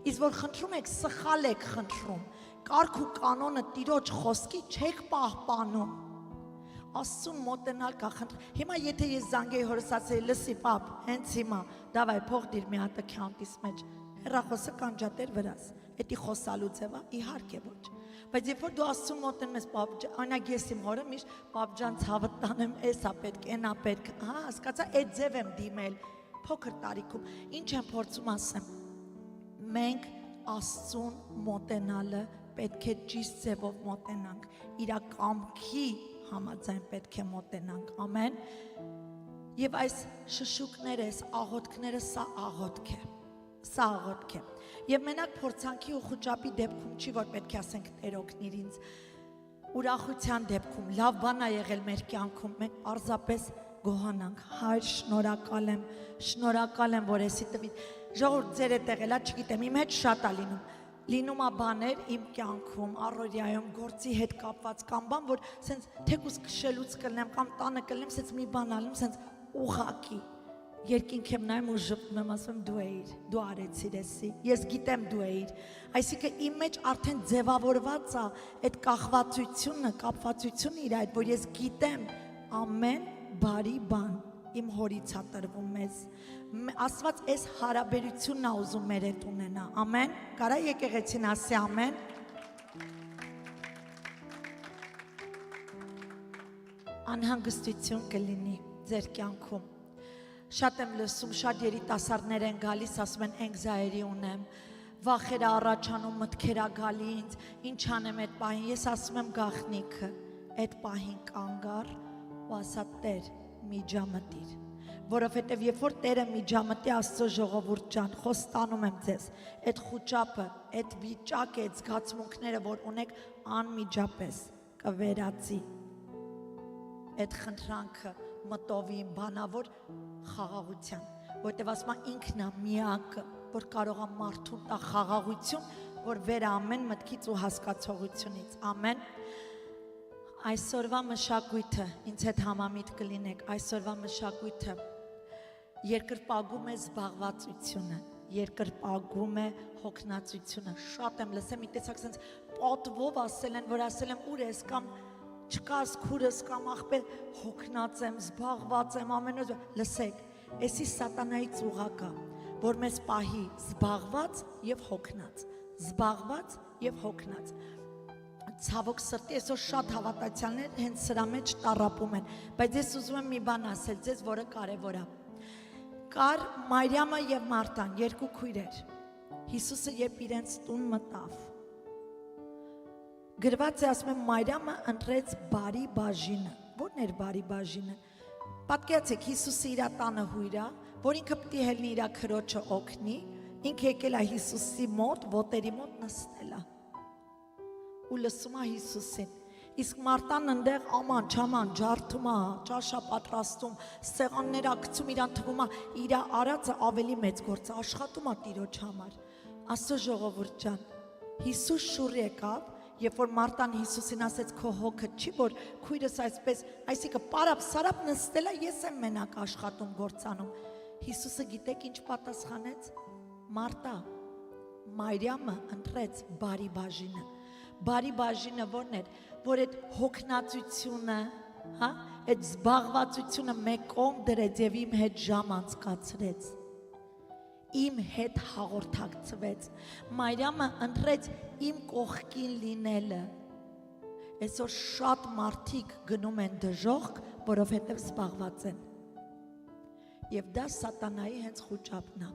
Speaker 1: Իսկ որ խնդրում եք, սխալ եք խնդրում։ Կարգ ու կանոնը Տիրոջ խոսքի չեք պահպանում։ Աստծուն մոտենալ կա խնդրել։ Հիմա եթե ես զանգեի հորս ասեի, լսի պապ, հենց հիմա, դավայ փող դիր մի հատ քյանտիս մեջ։ Հեռախոսը կանջատեր վրաս։ Էդի խոսալու ձևա, իհարկե ոչ։ Բայց երբ որ դու Աստծուն մոտենում ես, պապ ջան, օրինակ ես իմ հորը միշտ պապ ջան ցավը տանեմ, էսա պետք, էնա պետք, հա, հասկացա, այդ ձև եմ դիմել փոքր տարիքում։ Ինչ եմ փորձում ասեմ։ Մենք Աստծուն մոտենալը պետք է ճիշտ ձևով մոտենանք, իր կամքի համաձայն պետք է մոտենանք, ամեն։ Եվ այս շշուկները, այս աղոթքները, սա աղոթք է։ Սա աղոթք է։ Եվ մենակ փորձանքի ու խուճապի դեպքում չի, որ պետք է ասենք Տեր օգնիր ինձ։ Ուրախության դեպքում, լավ բան է եղել մեր կյանքում, մենք պարզապես գոհանանք, Հայր, շնորհակալ եմ, որ եսի տվին։ Ժողովուրդ ձեր հետ եղելա, չգիտեմ, իմ հետ շատ է լինում է բաներ իմ կյանքում, առօրյայում, գործի հետ կապված կամ բան, որ սենց թեկուզ քշելուց կլնեմ կամ տանը կլնեմ, սենց մի բան ալում, սենց ուղակի երկինք եմ նայում ու ժպտում եմ, ասում եմ դու էիր, դու արեցիր էսի, ես գիտեմ դու էիր։ Այսինքն իմ մեջ արդեն ձևավորված է այդ կախվածությունը, կապվածությունը իր այդ, որ ես գիտեմ ամեն բարի բան իմ հորից է տրվում մեզ։ Աստված այս հարաբերությունն է ուզում մեր հետ ունենա, ամեն։ Կարա եկեղեցին ասի ամեն։ Անհանգստություն կլինի ձեր կյանքում։ Շատ եմ լսում, շատ երիտասարդներ են գալիս, ասում են anxiety ունեմ, վախերը առաջանում, մտքերը գալի ինձ, ինչ անեմ այդ պահին, ես ասում եմ գաղտնիքը, այդ պահին կանգար ու ասա Տեր միջամտիր, որովհետև երբ որ Տերը միջամտի Աստծո ժողովուրդ ջան, խոստանում եմ ձեզ, այդ խուճապը, այդ վիճակը, այդ զգացմունքները, որ ունեք անմիջապես կվերածի, այդ խնդրանքը մտովի բանավոր խաղաղության, որտեվ ասում եմ ինքն է միակը, որ կարող է մարդուն տա խաղաղություն, որ վեր ամեն մտքից ու հասկացողությունից, ամեն։ Այսօրվա մշակույթը, ինձ հետ համամիտ կլինեք, այսօրվա մշակույթը երկրպագում է զբաղվածությունը, երկրպագում է հոգնածությունը։ Շատ եմ լսել մի տեսակ sense պատվով ասել են, որ ասել եմ ուր ես կամ չկաս քուրս կամ ախպեր հոգնած եմ, զբաղված եմ ամեն օր։ Լսեք, էսի սատանայի ծուղակա, որ մեզ պահի զբաղված եւ հոգնած, զբաղված եւ հոգնած։ Ցավոք սրտի այսօր շատ հավատացյալներ հենց սրա մեջ տառապում են, բայց ես ուզում եմ մի բան ասել ձեզ, որը կարևոր է։ Կար Մարիամը եւ Մարտան, երկու քույրեր։ Հիսուսը երբ իրենց տուն մտավ, գրված է ասում եմ Մարիամը ընտրեց բարի բաժինը։ Ո՞րն էր բարի բաժինը։ Պատկերացեք, Հիսուսը իր տանը հույր է, որ ինքը պետք է հելնի իր քրոջը օգնի, ինքը եկել է Հիսուսի մոտ, ոտերի մոտ նստել է։ Ու լսում է Հիսուսին։ Իսկ Մարտան ընդեղ աման, չաման, ջարդում է, ճաշա պատրաստում, սեղաններ ակցում, իրան թվում է իր արածը ավելի մեծ գործ է, աշխատում է Տիրոջ համար։ Աստծո ժողովուրդ ջան, Հիսուս շուռ եկավ, երբ որ Մարտան Հիսուսին ասեց քո հոգը չի, որ քույրս այսպես, այսինքն պարապ սարապ նստել է, ես եմ մենակ աշխատում, գործանում։ Հիսուսը գիտեք ինչ պատասխանեց։ Մարտա, Մարիամը ընտրեց բարի բաժինը։ Բարի բաժինը ո՞րն էր, որ այդ հոգնածությունը, հա, այդ զբաղվածությունը մեկ կողմ դրեց եւ իմ հետ ժամ անցկացրեց։ Իմ հետ հաղորդակցվեց։ Մարիամը ընտրեց իմ կողքին լինելը։ Այսօր շատ մարդիկ գնում են դժոխք, որովհետև զբաղված են։ Եվ դա սատանայի հենց խուճապն է,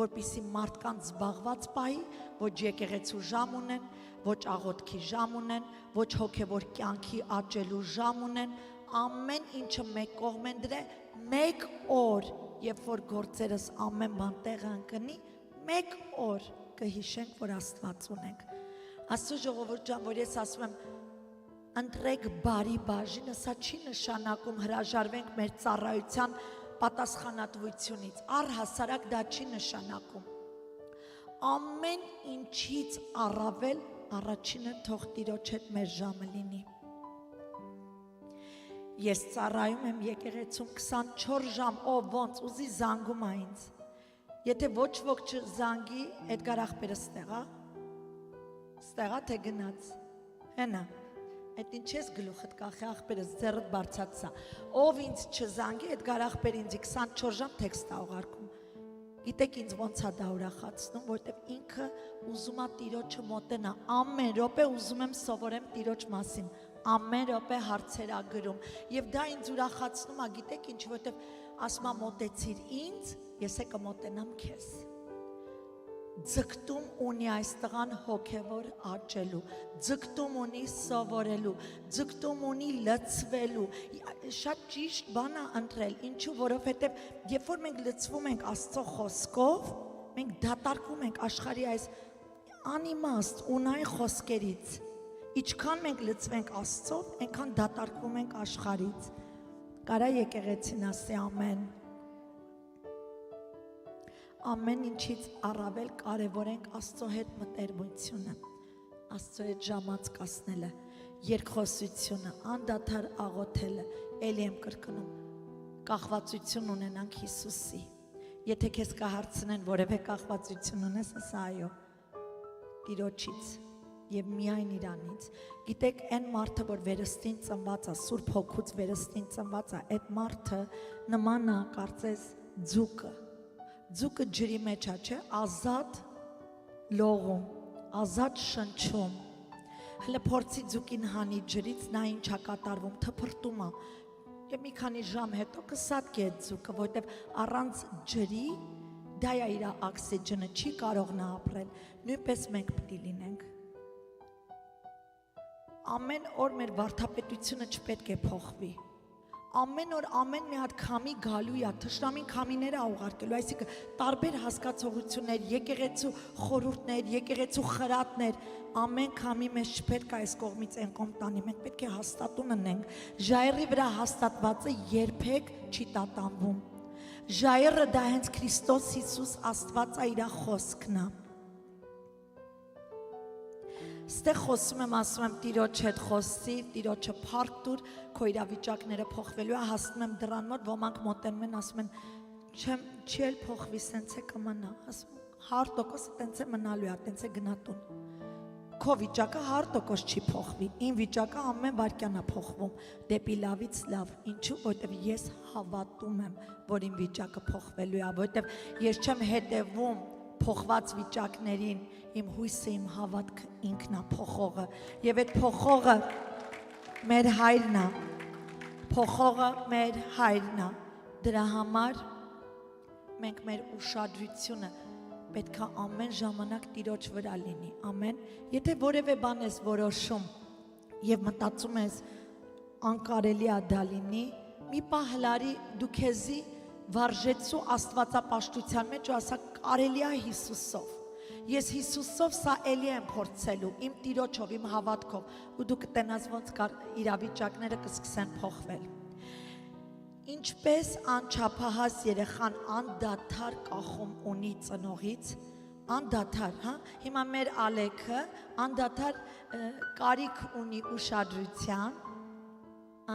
Speaker 1: որպեսզի մարդկանց զբաղված պահի, ոչ եկեղեցու ժամ ունեն, ոչ աղոթքի ժամ ունեն, ոչ հոգևոր կյանքի աճելու ժամ ունեն, ամեն ինչը մեկ կողմ են դրել, մեկ օր, երբ որ գործերս ամեն բան տեղը ընկնի, մեկ օր կհիշենք, որ Աստված ունենք։ Աստծո ժողովուրդ ջան, որ ես ասում եմ, ընտրեք բարի բաժինը, սա չի նշանակում հրաժարվենք մեր ծառայության պատասխանատվությունից, առհասարակ դա չի նշանակում։ Ամեն ինչից առավել առաջինը թող Տիրոջ հետ մեր ժամը լինի։ Ես ծառայում եմ եկեղեցում 24 ժամ, ոնց ուզի զանգում է ինձ։ Եթե ոչ ոք չզանգի, Էդգար ախպերը ստեղա թե գնաց։ Հենա, այդ ինչ ես գլուխդ կախի ախպերս ձեռդ բարձացա։ Ով ինձ չզանգի, Էդգար ախպեր ինձի 24 ժամ տեքստ է ուղարկում։ Գիտեք ինձ ոնց է դա ուրախացնում, որտեվ ինքը ուզում է Տիրոջը մոտենա, ամեն րոպե ուզում եմ սովորեմ Տիրոջ մասին, ամեն րոպե հարցեր ա գրում, եւ դա ինձ ուրախացնում է, գիտեք ինչ, որտեվ ասում է մոտեցիր ինձ, ես է կմոտենամ քեզ։ Ձգտում ունի այս տղան հոգևոր աճելու, ձգտում ունի սովորելու, ձգտում ունի լցվելու, շատ ճիշտ բան է ընտրել, ինչու, որովհետև երբ որ մենք լցվում ենք Աստծո խոսքով, մենք դատարկվում ենք աշխարհի այս անիմաստ ունայն խոսքերից, ինչքան մենք լցվենք Աստծով, այնքան դատարկվում ենք աշխարհից։ Կարա եկեղեցին ասի ամեն։ Ամեն ինչից առավել կարևորենք Աստծո հետ մտերմությունը, Աստծո հետ ժամանցկացնելը, երկխոսությունը, անդադար աղոթելը, էլի եմ կրկնում, կախվածություն ունենանք Հիսուսի։ Եթե քեզ կհարցնեն որևէ կախվածություն ունես, ասա այո, Տիրոջից եւ միայն Իրանից։ Գիտեք, այն մարդը, որ վերստին ծնված է, Սուրբ Հոգուց վերստին ծնված է, այդ մարդը նման է, կարծես ձուկը։ Ձուկը ջրի մեջ է, չէ, ազատ լողում, ազատ շնչում։ Հələ փորձի ձուկին հանի ջրից, նա ինչ է կատարվում, թփրտում է։ Եվ մի քանի ժամ հետո կսատկի այդ ձուկը, որտեվ առանց ջրի դա է իր օքսիգենը, չի կարող նա ապրել։ Նույնպես մենք պետք է լինենք։ Ամեն օր մեր վարդապետությունը չպետք է փոխվի։ Ամեն օր ամեն մի հատ քամի գալու է, թշնամին քամիներ է ուղարկելու, այսինքն տարբեր հասկացողություններ, եկեղեցու խորհուրդներ, եկեղեցու խրատներ, ամեն քամի մեզ չպետք է այս կողմից այն կողմ տանի, մենք պետք է հաստատուն ունենք։ Ժայռի վրա հաստատվածը երբեք չի տատանվում։ Ժայռը դա հենց Քրիստոս Հիսուս Աստված է, իր խոսքն է։ Ստեղ խոսում եմ, ասում եմ Տիրոջ հետ խոսի, Տիրոջը փառք տուր, քո իրավիճակները փոխվելու է, հասնում եմ դռան մոտ, ոմանք մոտենում են, ասում են չի էլ փոխվի, սենց է կմնա, ասում 100% տենց է մնալու է, տենց է գնատուն։ Քո վիճակը 100% չի փոխվի, իմ վիճակը ամեն վայրկյան է փոխվում դեպի լավից լավ, ինչու, որտեվ ես հավատում եմ, որ իմ վիճակը փոխվելու է, որտեվ ես չեմ հետևում փոխված վիճակներին, իմ հույսը, իմ հավատքը ինքն է փոխողը, եւ այդ փոխողը մեր հայրն է, փոխողը մեր հայրն է, դրա համար մենք մեր ուշադրությունը պետք է ամեն ժամանակ Տիրոջ վրա լինի, ամեն, եթե որևէ բան ես որոշում եւ մտածում ես անկարելի է դա լինի, մի պահ հլարի դու քեզի վարժեցու աստվածապաշտության մեջ ու ասա կարելի է Հիսուսով, ես Հիսուսով սա էլի եմ փորձելու, իմ Տիրոջով, իմ հավատքով ու դու կտենաս ոնց իրավիճակները կսկսեն փոխվել։ Ինչպես անչափահաս երեխան անդադար կախում ունի ծնողից, անդադար, հա, հիմա մեր Ալեքը անդադար կարիք ունի ուշադրության,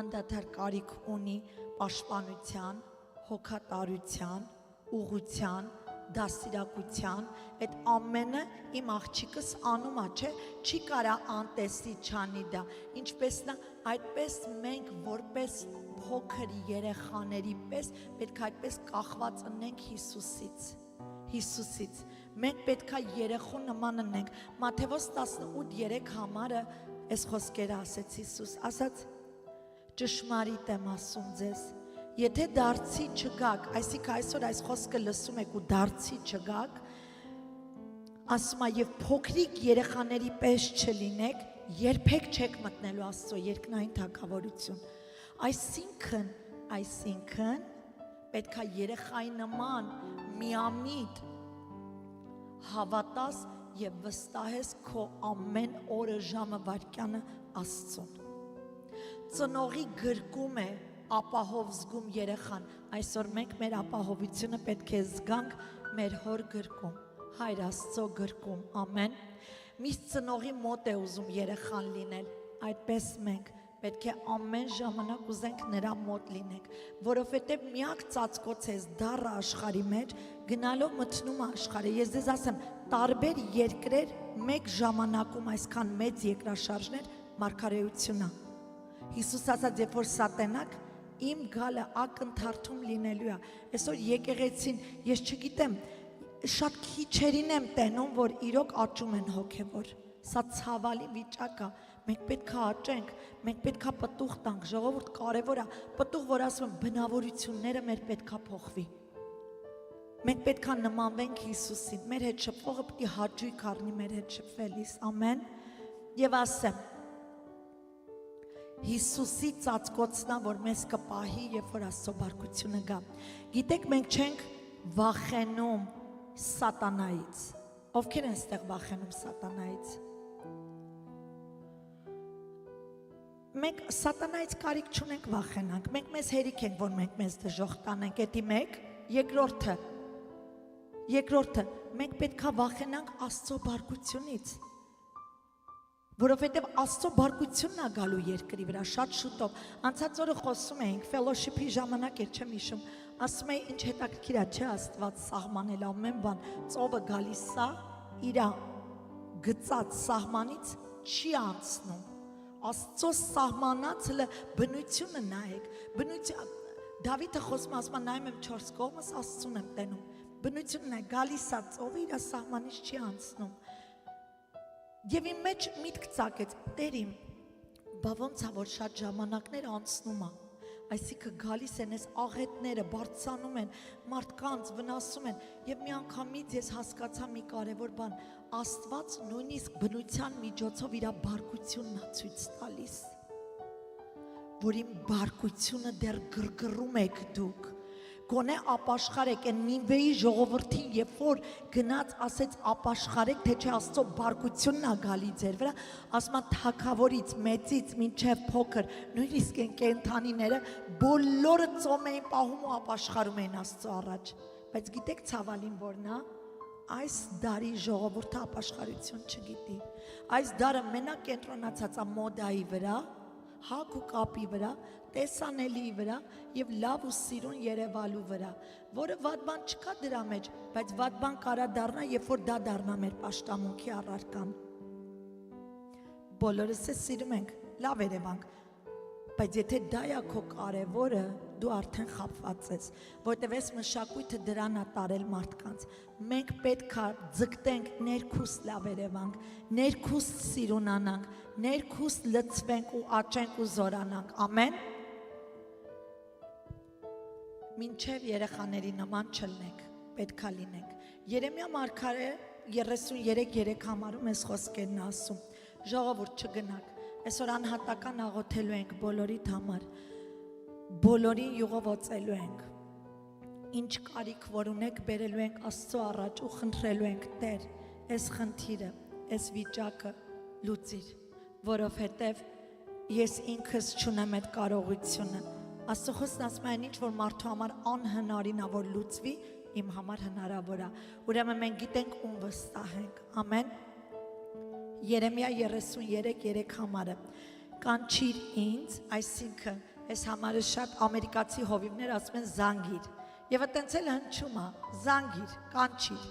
Speaker 1: անդադար կարիք ունի պաշտպանության, հոգատարության, ուղղության, դաստիարակության, այդ ամենը իմ աղջիկս անում է, չէ, չի կարա անտեսի չանի դա, ինչպես նա, այդպես մենք որպես փոքր երեխաների պես պետք է այդպես կախված ընենք Հիսուսից, մենք պետք է երեխու նման ընենք, Մատթեոս 18:3 համարը այս խոսքերը ասեց Հիսուս, ասաց ճշմարիտ եմ ասում ձեզ, եթե դարձի չգաք, այսինքն այսօր այս խոսքը լսում եք ու դարձի չգաք, ասում է եւ փոքրիկ երեխաների պես չլինեք, երբեք չեք մտնելու Աստծո երկնային թագավորություն։ Այսինքն պետք է երեխայի նման միամիտ հավատաս եւ վստահես քո ամեն օրը ժամը վայրկյանը Աստծուն։ Ծնողի գրկում է ապահով զգում երեխան, այսօր մենք մեր ապահովությունը պետք է զգանք մեր հոր գրկում, Հայր Աստծո գրկում, ամեն։ Միշտ ծնողի մոտ է ուզում երեխան լինել, այդպես մենք պետք է ամեն ժամանակ ուզենք նրա մոտ լինենք, որովհետև միակ ծածկոց ես դառը աշխարհի մեջ, գնալով մտնում է աշխարհը, ես ձեզ ասեմ, տարբեր երկրեր մեկ ժամանակում այսքան մեծ երկրաշարժներ մարգարեությունն է։ Հիսուս ասաց, երբ որ սատենակ իմ գալը ակնթարթում լինելու է, այսօր եկեղեցին, ես չգիտեմ, շատ քիչերին եմ տենում, որ իրոք աճում են հոգևոր, սա ցավալի վիճակ է, մենք պետք է աճենք, մենք պետք է պտուղ տանք, ժողովուրդ կարևոր է, պտուղ, որ ասում եմ, բնավորությունները մեր պետք է փոխվի, մենք պետք է նմանվենք Հիսուսին, մեր հետ շփվողը պետք է հաճույք առնի մեր հետ շփվելիս, ամեն, եւ ասեմ, Հիսուսի ծածկոցնա, որ մեզ կպահի, երբ որ Աստծո բարգությունը գա։ Գիտեք, մենք չենք վախենում սատանայից։ Ովքեր են ստեղ վախենում սատանայից։ Մենք սատանայից կարիք չունենք վախենանք։ Մենք մեզ հերիք ենք, որ մենք մեզ դժոխք տանենք, էդի մեկ, երկրորդը, մենք պետք է վախենանք Աստծո բարգությունից։ Որովհետև Աստծո բարգությունն է գալու երկրի վրա շատ շուտով, անցած օրը խոսում էինք, fellowship-ի ժամանակ էր, չեմ հիշում, ասում էի ինչ հետաքրքիր է, չէ, Աստված սահմանել ամեն բան, ծովը գալիս է, իր գծած սահմանից չի անցնում, Աստծո սահմանած հլը բնությունը նայեք, Դավիթը խոսում ասում է, նայում եմ 4 կողմս, Աստծուն եմ տենում, բնությունն է, գալիս է ծովը, իր սահմանից չի անցնում, Եվ իմ մեջ միտք ծագեց, Տերիմ, բա ոնց է, որ շատ ժամանակներ անցնում է, այսինքն գալիս են այս աղետները, բարձրանում են, մարդկանց վնասում են, եւ մի անգամից ես հասկացա մի կարևոր բան, Աստված նույնիսկ բնության միջոցով իր բարգությունն է ցույց տալիս, որ իմ բարգությունը դեռ գրգռում եք դուք, Գոնե ապաշխարեք, են Նինվեի ժողովրդին, երբ որ գնաց ասեց ապաշխարեք, թե չէ Աստծո բարգությունն է գալի ձեր վրա, ասում է թագավորից, մեծից, մինչև փոքր, նույնիսկ են կենդանիները, բոլորը ծոմ էին պահում ու ապաշխարում էին Աստծո առաջ, բայց գիտեք ցավալին որն է, այս դարի ժողովուրդը ապաշխարություն չգիտի, այս դարը մենակ կենտրոնացած է մոդայի վրա, հակ ու կապի վրա, տեսանելի վրա եւ լավ ու սիրուն երևալու վրա, որը վատ բան չկա դրա մեջ, բայց վատ բան կարա դառնա, երբ որ դա դառնա մեր պաշտամունքի առարկան։ Բոլորս է սիրում ենք, լավ երևանք, բայց եթե դա է քո կարևորը, դու արդեն խաբված ես, որտեղ այս մշակույթը դրան է տարել մարդկանց։ Մենք պետք է ձգտենք ներքուստ լավ երևանք, ներքուստ սիրունանանք, ներքուստ լցվենք ու աճենք ու զորանանք։ Ամեն։ Մինչև երեխաների նման չլնենք, պետք է լինենք։ Երեմիա մարգարե 33 համարում այս խոսքերն ասում։ Ժողովուրդ չգնաք, այսօր անհատական աղոթելու ենք բոլորիդ համար, բոլորին յուղովոցելու ենք, ինչ կարիք որ ունեք բերելու ենք Աստծո առաջ ու խնդրելու ենք Տեր, այս խնդիրը, այս վիճակը լուծիր, որովհետև ես ինքս չունեմ այդ կարողությունը, Աստծո խոսքն ասում է ինչ որ մարդու համար անհնարին է որ լուծվի, իմ համար հնարավոր է, ուրեմն մենք գիտենք ում վստահենք, ամեն։ Երեմիա 33 համարը կանչիր ինձ, այսինքն այս համարը շատ ամերիկացի հովիվներ ասում են զանգիր եւ այտենց էլ հնչում է զանգիր, կանչիր,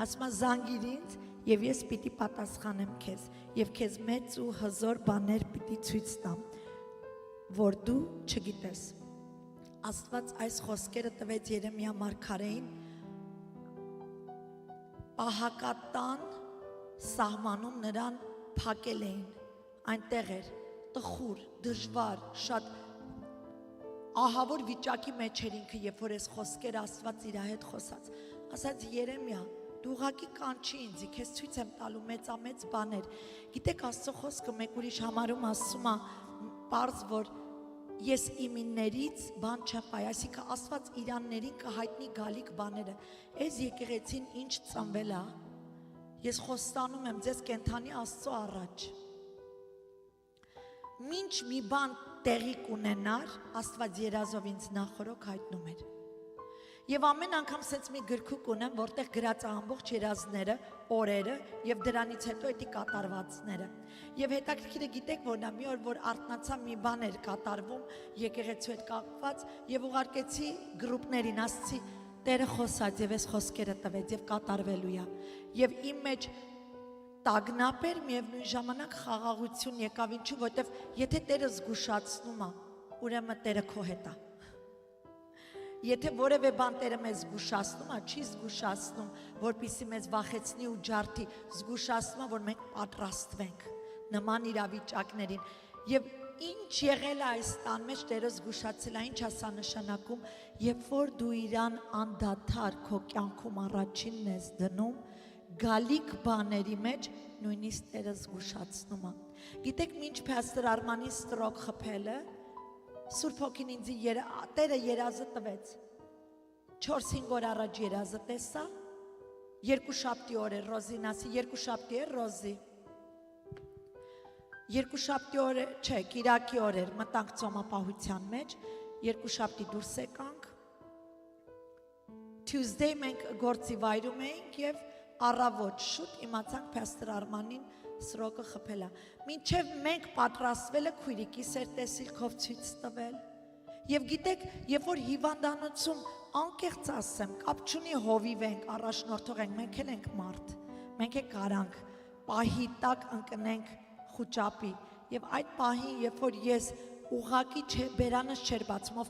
Speaker 1: ասում է զանգիր ինձ եւ ես պիտի պատասխանեմ քեզ եւ քեզ մեծ ու հզոր բաներ պիտի ցույց տամ, որ դու չգիտես։ Աստված այս խոսքերը տվեց Երեմիա մարգարեին պահակատան սահմանում նրան փակել էին, այնտեղ էր տխուր, դժվար, շատ ահավոր վիճակի մեջ էր ինքը, երբ որ այս խոսքերը Աստված իր հետ խոսած, ասաց Երեմիա, դու ուղղակի կանչի ինձ, քեզ ցույց եմ տալու մեծամեծ բաներ։ Գիտեք Աստծո խոսքը մեկ ուրիշ համարում ասում է, պարզ որ ես իմիններից բան չեմ պայ, այսինքն Աստված իրաններին կհայտնի գալիք բաները, այս եկեղեցին ինչ ծնվել է, ես խոստանում եմ ձեզ կենթանի Աստծո առաջ, մինչ մի բան տեղի կունենար, Աստված երազով ինձ նախորոք հայտնում էր, եւ ամեն անգամ սենց մի գրքուկ ունեմ, որտեղ գրած է ամբողջ երազները, օրերը եւ դրանից հետո էդի կատարվածները։ Եվ հետաքրքիրը գիտեք որն է, մի օր որ արթնացա մի բան էր կատարվում եկեղեցու հետ կապված եւ ուղարկեցի գրուպներին, ասացի Տերը խոսած եւ այս խոսքերը տվեց եւ կատարվելու է։ Եվ իմ մեջ տագնապ էր, միևնույն ժամանակ խաղաղություն եկավ, ինչու, որտեվ եթե Տերը զգուշացնում է, ուրեմն Տերը քո հետ է։ Եթե որևէ բան Տերը մեզ զգուշացնում է, չի զգուշացնում, որպեսզի մեզ վախեցնի ու ջարդի, զգուշացնում է, որ մենք պատրաստվենք նման իրավիճակներին։ Եվ ինչ եղել է այս տան մեջ, Տերը զգուշացել է, ինչ ասա նշանակում, երբ որ դու իրան անդադար քո կյանքում առաջինն ես դնում, գալիք բաների մեջ նույնիսկ Տերը զգուշացնում է։ Գիտեք, ինչ Փաստոր Արմանի ստրոկ խփելը, Սուրբ Հոգին ինձ Տերը երազը տվեց, 4-5 օր առաջ երազը տեսա, երկուշաբթի օր էր, Ռոզին ասի, երկուշաբթի էր Ռոզի, երկուշաբթի օր, չէ, կիրակի օր էր, մտանք ծոմապահության մեջ, երկուշաբթի դուրս եկանք, Tuesday մենք գործի վայրում էինք և առավոտ շուտ իմացանք Փաստոր Արմանին սրոկը խփելա։ Մինչև մենք պատրաստվելը քույրիկիս էր տեսիլքով ցույց տվել։ Եվ գիտեք, երբ որ հիվանդանոցում անկեղծ ասեմ, կապ չունի հովիվ ենք, առաջնորդող ենք, մենք էլ ենք մարդ, մենք էլ կարանք պահի տակ ընկնենք խուճապի։ Եվ այդ պահին, երբ որ ես ուղղակի բերանս չէր բացում,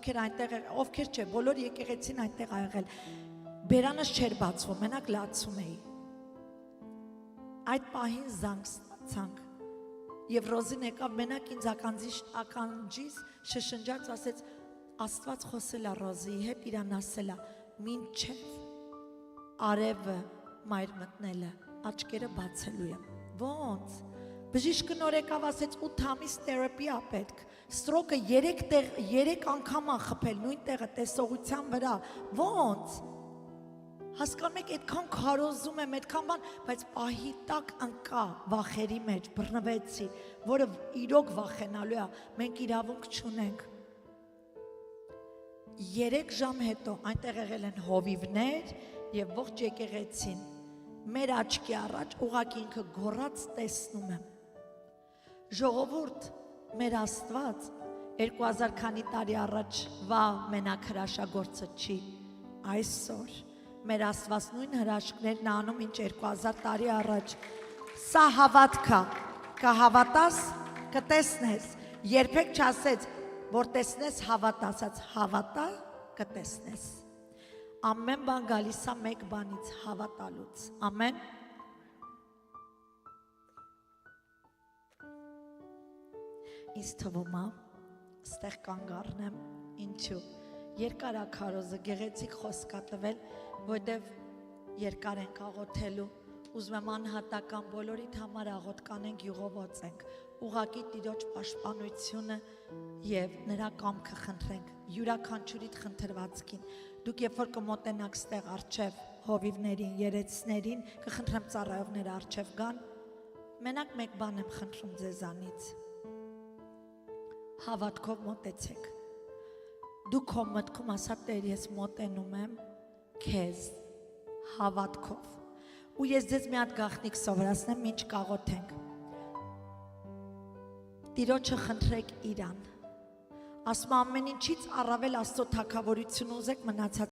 Speaker 1: ովքեր չէ, բոլոր եկեղեցին այնտեղ ա եղել, բերանս չէր բացվում, մենակ լացում էի։ Այդ պահին զանգ ստացանք եւ Ռոզին եկավ մենակ ինձ ականջիս շշնջաց ասեց Աստված խոսել է Ռոզիի հետ իրան ասել է մինչև արևը մայր մտնելը աչքերը բացելու եմ ոնց բժիշկը նոր եկավ ասեց 8 ամիս թերապի է պետք ստրոկը 3 անգամ ա խփել նույն տեղը տեսողության վրա ոնց Հասկանում եք, այդքան քարոզում եմ, այդքան բան, բայց պահի տակ ընկա վախերի մեջ, բռնվեցի, որը իրոք վախենալու է, մենք իրավունք չունենք։ 3 ժամ հետո այնտեղ եղել են հովիվներ եւ ողջ եկեղեցին, մեր աչքի առաջ ուղղակի ինքը գոռաց տեսնում եմ։ Ժողովուրդ, մեր Աստված 2000 քանի տարի առաջվա մենակ հրաշագործը չի, այսօր մեր Աստված նույն հրաշքներն է անում ինչ 2000 տարի առաջ, սա հավատք է, կհավատաս, կտեսնես, երբեք չասեց, որ տեսնես հավատացած, հավատա, կտեսնես, ամեն բան գալիս է մեկ բանից, հավատալուց, ամեն, ինձ թվում է, ստեղ կանգ առնեմ, ինչու, երկար է քարոզը, գեղեցիկ խոսք է տվել, որտև երկար ենք աղոթելու, ուզում եմ անհատական բոլորիդ համար աղոթ կանենք, յուղոված ենք, ուղղակի Տիրոջ պաշտպանությունը եւ նրա կամքը խնդրենք, յուրաքանչյուրիդ խնդրվածքին, դուք երբ որ կմոտենաք ստեղ առջև հովիվներին, երեցներին, կխնդրեմ ծառայողները առջև գան, մենակ մեկ բան եմ խնդրում ձեզանից, հավատքով մոտեցեք, դու քո մտքում ասա Տեր ես մոտենում եմ քեզ հավատքով ու ես ձեզ մի հատ գաղտնիք սովորացնեմ ինչ կաղոթենք Տիրոջը խնդրեք իրան ասում ամեն ինչից առավել Աստծո թագավորություն ուզեք մնացած